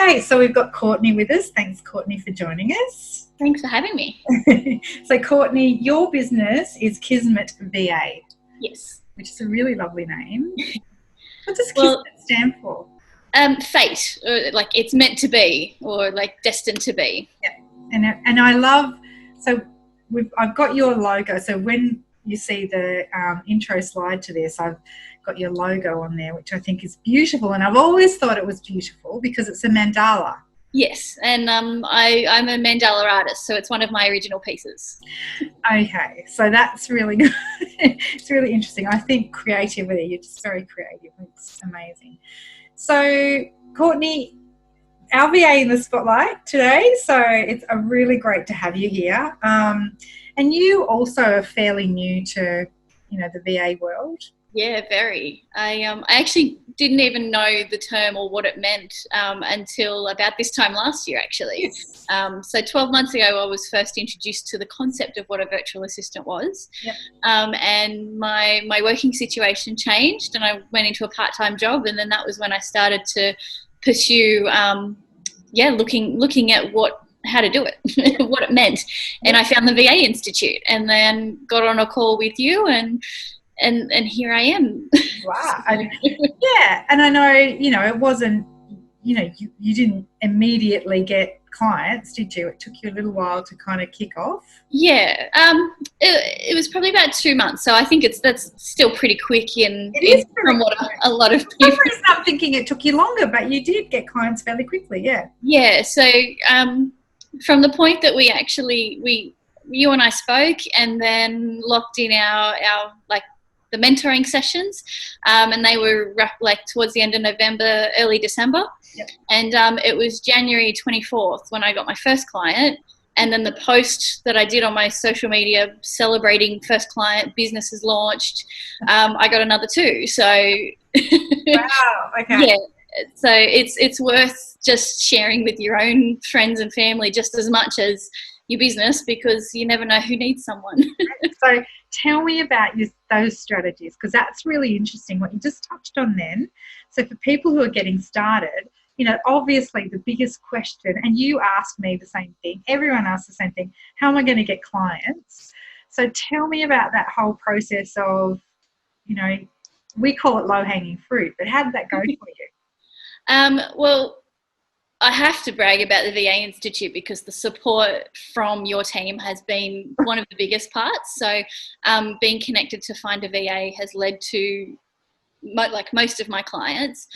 Okay, so we've got Courtney with us. Thanks, Courtney, for joining us. Thanks for having me. So, Courtney, your business is Kismet VA. Yes. Which is a really lovely name. What does Kismet stand for? Fate, or like it's meant to be, or like destined to be. Yeah, and I love. So I've got your logo. So when you see the intro slide to this, I've got your logo on there, which I think is beautiful. And I've always thought it was beautiful because it's a mandala. Yes, and I'm a mandala artist, so it's one of my original pieces. Okay, so that's really good. It's really interesting. I think creativity, you're just very creative. It's amazing. So, Courtney, our VA in the spotlight today, so it's really great to have you here. And you also are fairly new to, the VA world. Yeah, very. I actually didn't even know the term or what it meant until about this time last year, actually. Yes. So 12 months ago, I was first introduced to the concept of what a virtual assistant was. Yep. And my working situation changed and I went into a part-time job, and then that was when I started to pursue, looking at how to do it, what it meant. And I found the VA Institute and then got on a call with you and here I am. Wow. Yeah. And I know, it wasn't, you didn't immediately get clients, did you? It took you a little while to kind of kick off. Yeah. It was probably about 2 months. So I think that's still pretty quick from what a lot of people. For some reason I'm thinking it took you longer, but you did get clients fairly quickly. Yeah. Yeah. So, from the point that you and I spoke and then locked in our the mentoring sessions, and they were towards the end of November, early December. Yep. And it was January 24th when I got my first client, and then the post that I did on my social media celebrating first client, business is launched, I got another 2. So wow. Okay. Yeah, so it's worth just sharing with your own friends and family just as much as your business, because you never know who needs someone. So tell me about those strategies, because that's really interesting what you just touched on then. So for people who are getting started, obviously the biggest question, and you asked me the same thing, everyone asks the same thing, how am I going to get clients? So tell me about that whole process of, we call it low-hanging fruit, but how did that go for you? Well, I have to brag about the VA Institute because the support from your team has been one of the biggest parts. So being connected to Find a VA has led to most of my clients,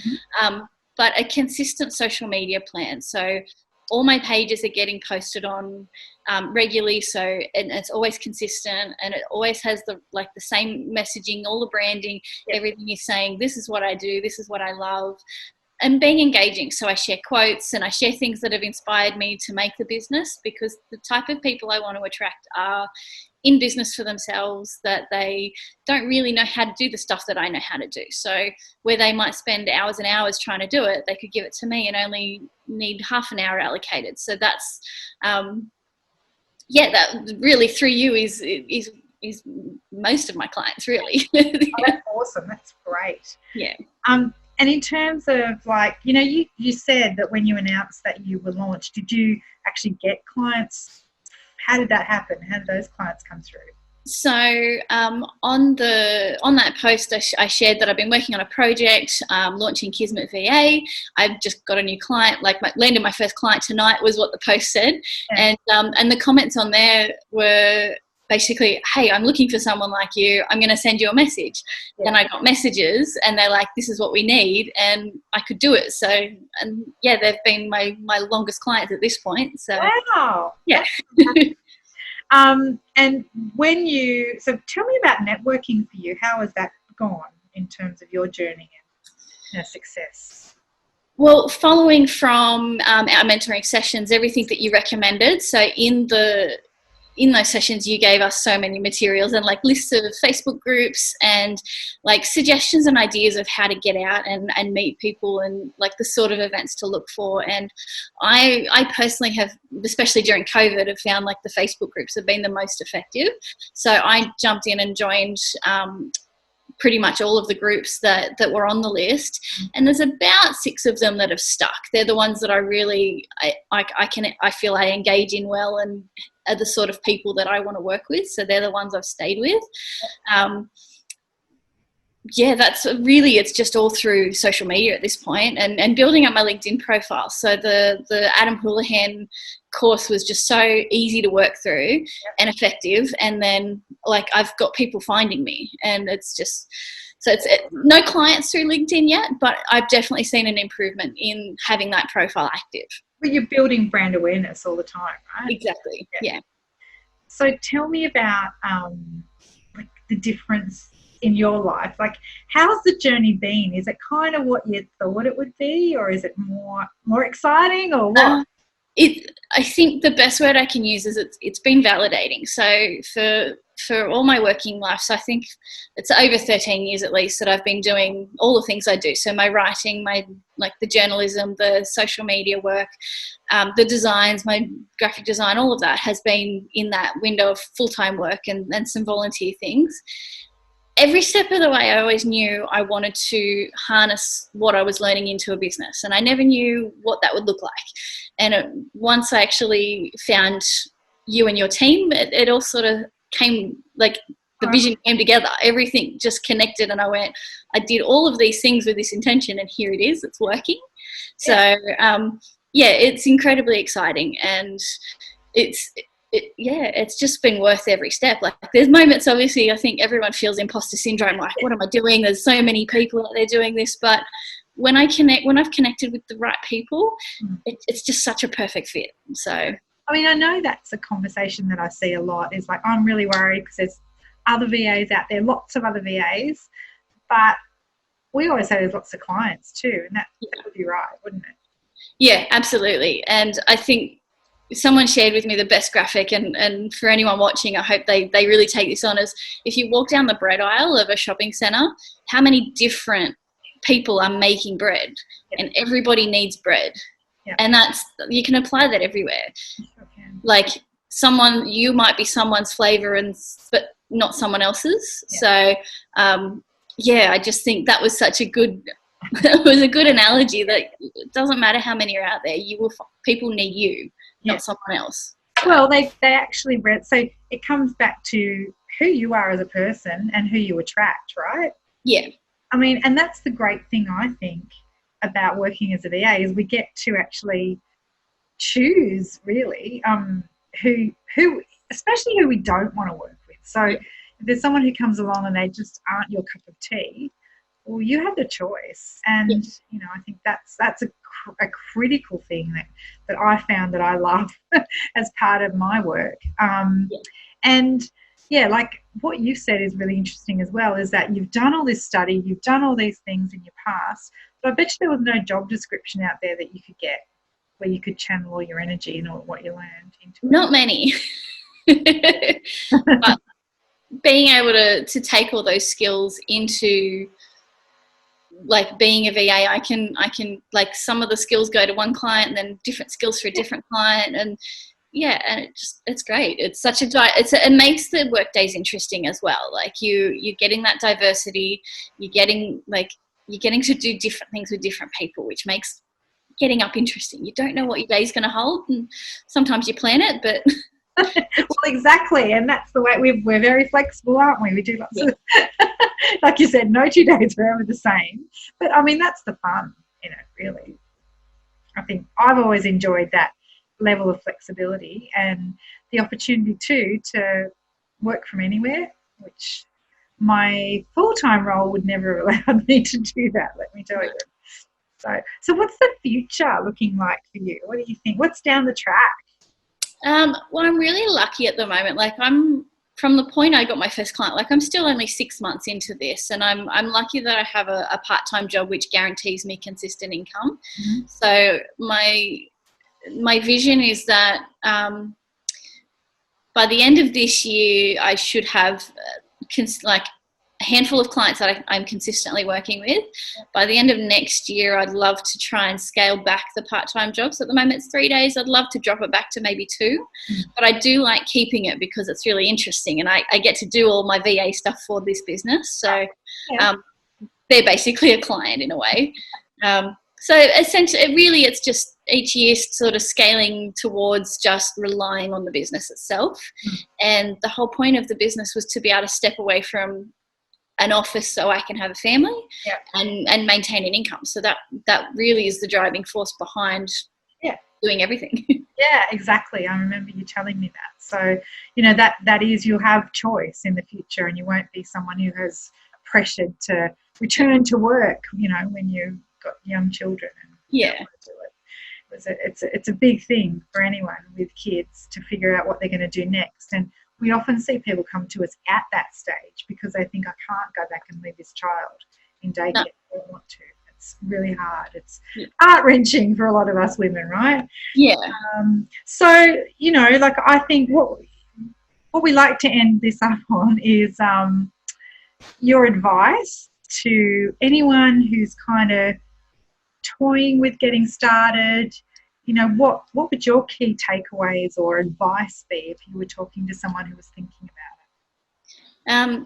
but a consistent social media plan. So all my pages are getting posted on regularly, and it's always consistent, and it always has the same messaging, all the branding, everything is saying, this is what I do, this is what I love. And being engaging. So I share quotes and I share things that have inspired me to make the business, because the type of people I want to attract are in business for themselves, that they don't really know how to do the stuff that I know how to do. So where they might spend hours and hours trying to do it, they could give it to me and only need half an hour allocated. So that's, that really through you is most of my clients, really. Oh, that's awesome. That's great. Yeah. And in terms of you said that when you announced that you were launched, did you actually get clients? How did that happen? How did those clients come through? So on that post, I shared that I've been working on a project, launching Kismet VA. I've just got a new client, landed my first client tonight was what the post said. Yeah. And the comments on there were basically, hey, I'm looking for someone like you. I'm going to send you a message. Yeah. And I got messages and they're like, this is what we need. And I could do it. So, and yeah, they've been my longest clients at this point. So, wow. Yeah. And so tell me about networking for you. How has that gone in terms of your journey and success? Well, following from our mentoring sessions, everything that you recommended. So in those sessions, you gave us so many materials and lists of Facebook groups and suggestions and ideas of how to get out and meet people and the sort of events to look for. And I personally have, especially during COVID, have found the Facebook groups have been the most effective. So I jumped in and joined pretty much all of the groups that were on the list, and there's about 6 of them that have stuck. They're the ones that I really I feel I engage in well and are the sort of people that I want to work with. So they're the ones I've stayed with. That's really, it's just all through social media at this point, and building up my LinkedIn profile. So the Adam Houlihan course was just so easy to work through and effective. And then like I've got people finding me, and it's just, so it's no clients through LinkedIn yet, but I've definitely seen an improvement in having that profile active. But you're building brand awareness all the time, right? Exactly. Yeah. So tell me about like the difference in your life. Like, how's the journey been? Is it kind of what you thought it would be, or is it more exciting, or what? I think the best word I can use is it's been validating. So for all my working life, so I think it's over 13 years at least that I've been doing all the things I do. So my writing, the journalism, the social media work, the designs, my graphic design, all of that has been in that window of full-time work and some volunteer things. Every step of the way, I always knew I wanted to harness what I was learning into a business, and I never knew what that would look like. And once I actually found you and your team, it all sort of came, like the vision came together. Everything just connected, and I did all of these things with this intention, and here it is, it's working. So, it's incredibly exciting, and it's just been worth every step. Like, there's moments, obviously, I think everyone feels imposter syndrome, like, what am I doing? There's so many people out there doing this. But when I've connected with the right people, it's just such a perfect fit. So, I mean, I know that's a conversation that I see a lot, is like, I'm really worried because there's other VAs out there, lots of other VAs, but we always say there's lots of clients too, and that would be right, wouldn't it? Yeah, absolutely. And I think someone shared with me the best graphic, and for anyone watching, I hope they really take this on, is if you walk down the bread aisle of a shopping centre, how many different people are making bread, and everybody needs bread. And you can apply that everywhere. Like, you might be someone's flavour, but not someone else's. So I just think that was such a good it was a good analogy, that it doesn't matter how many are out there, people need you, not someone else. Well, they actually read, so it comes back to who you are as a person and who you attract, right? Yeah. I mean, and that's the great thing, I think, about working as a VA, is we get to actually choose, really, who especially who we don't want to work with. So if there's someone who comes along and they just aren't your cup of tea, well, you have the choice. And I think that's a critical thing that I found that I love as part of my work. And like what you said is really interesting as well, is that you've done all this study, you've done all these things in your past, but I bet you there was no job description out there that you could get where you could channel all your energy and all what you learned into it. Not many. But being able to take all those skills into, like, being a VA, I can like, some of the skills go to one client and then different skills for a different client, and it's great. It's such it makes the work days interesting as well. Like, you're getting that diversity, you're getting to do different things with different people, which makes getting up interesting. You don't know what your day's going to hold, and sometimes you plan it, but well, exactly, and that's the way we're very flexible, aren't we? We do lots of, like you said, no 2 days are ever the same. But I mean, that's the fun, really. I think I've always enjoyed that level of flexibility and the opportunity too to work from anywhere, which my full-time role would never have allowed me to do that, let me tell you. So what's the future looking like for you? What do you think? What's down the track? Well, I'm really lucky at the moment. Like, I'm, from the point I got my first client, like, I'm still only 6 months into this, and I'm lucky that I have a part-time job which guarantees me consistent income. Mm-hmm. So my vision is that by the end of this year, I should have handful of clients that I'm consistently working with. By the end of next year, I'd love to try and scale back the part-time jobs. At the moment, it's 3 days. I'd love to drop it back to maybe 2, but I do like keeping it because it's really interesting, and I get to do all my VA stuff for this business. So they're basically a client in a way. So essentially, really, it's just each year sort of scaling towards just relying on the business itself. And the whole point of the business was to be able to step away from an office so I can have a family and maintain an income. So that really is the driving force behind doing everything. Yeah, exactly. I remember you telling me that. So, you know, that is, you'll have choice in the future, and you won't be someone who has pressured to return to work, you know, when you've got young children. And it's a big thing for anyone with kids to figure out what they're going to do next. And we often see people come to us at that stage because they think, I can't go back and leave this child in daycare. I don't want to. It's really hard. It's heart-wrenching for a lot of us women, right? Yeah. So, you know, like, I think what we like to end this up on is your advice to anyone who's kind of toying with getting started. You know, what would your key takeaways or advice be if you were talking to someone who was thinking about it?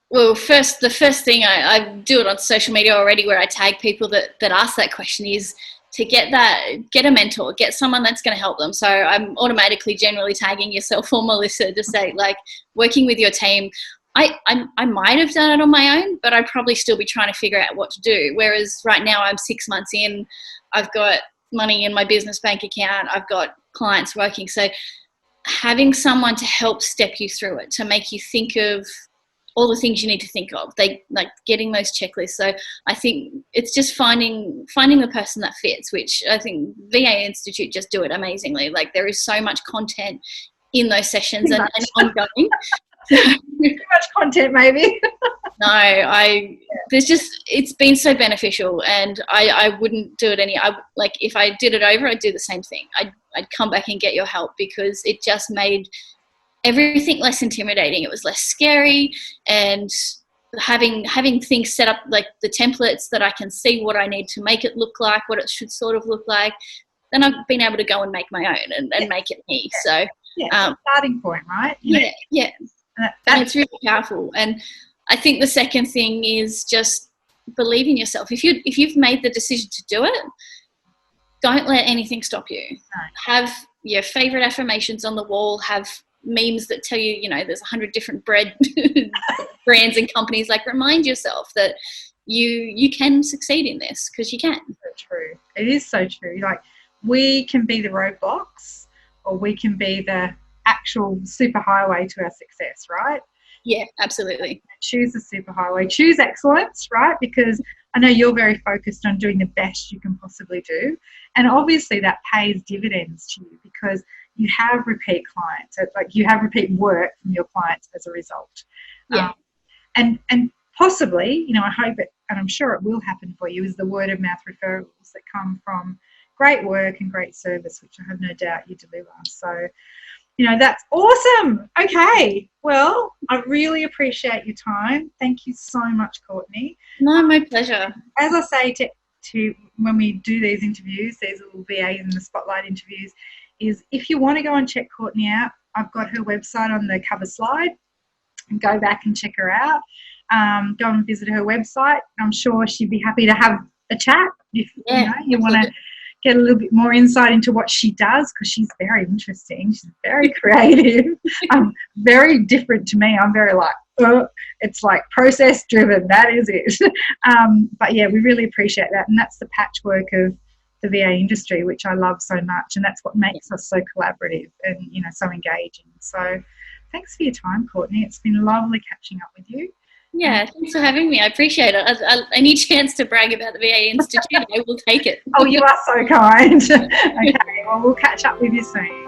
Well, the first thing, I do it on social media already, where I tag people that ask that question, is to get a mentor, get someone that's going to help them. So I'm automatically generally tagging yourself or Melissa to say, like, working with your team. I might have done it on my own, but I'd probably still be trying to figure out what to do. Whereas right now I'm 6 months in, I've got money in my business bank account, I've got clients working. So having someone to help step you through it, to make you think of all the things you need to think of, like getting those checklists. So I think it's just finding the person that fits, which I think VA Institute just do it amazingly. Like, there is so much content in those sessions and ongoing. Too much content, maybe. No, it's been so beneficial, and I wouldn't do it if I did it over, I'd do the same thing. I'd come back and get your help, because it just made everything less intimidating. It was less scary, and having things set up, like the templates that I can see what I need to make it look like, what it should sort of look like. Then I've been able to go and make my own and make it me. So it's a starting point, right? Yeah. And it's really powerful. And I think the second thing is just believe in yourself. If you've made the decision to do it, don't let anything stop you. No. Have your favorite affirmations on the wall. Have memes that tell you, you know, there's 100 different bread brands and companies. Like, remind yourself that you can succeed in this, because you can. So true. It is so true. Like, we can be the roadblocks, or we can be the actual superhighway to our success, right? Yeah, absolutely. Choose the superhighway. Choose excellence, right? Because I know you're very focused on doing the best you can possibly do. And obviously that pays dividends to you, because you have repeat clients. Like, you have repeat work from your clients as a result. Yeah. And possibly, you know, I hope it, and I'm sure it will happen for you, is the word of mouth referrals that come from great work and great service, which I have no doubt you deliver. So, you know, that's awesome. Okay. Well, I really appreciate your time. Thank you so much, Courtney. No, my pleasure. As I say to when we do these interviews, these little VAs in the spotlight interviews, is if you want to go and check Courtney out, I've got her website on the cover slide, and go back and check her out. Go and visit her website. I'm sure she'd be happy to have a chat if you want to get a little bit more insight into what she does, because she's very interesting. She's very creative. Very different to me. I'm very like, it's like process driven. That is it. But yeah, we really appreciate that. And that's the patchwork of the VA industry, which I love so much. And that's what makes us so collaborative and, you know, so engaging. So thanks for your time, Courtney. It's been lovely catching up with you. Yeah, thanks for having me. I appreciate it. Any chance to brag about the VA Institute, I will take it. Oh, you are so kind. Okay, well, we'll catch up with you soon.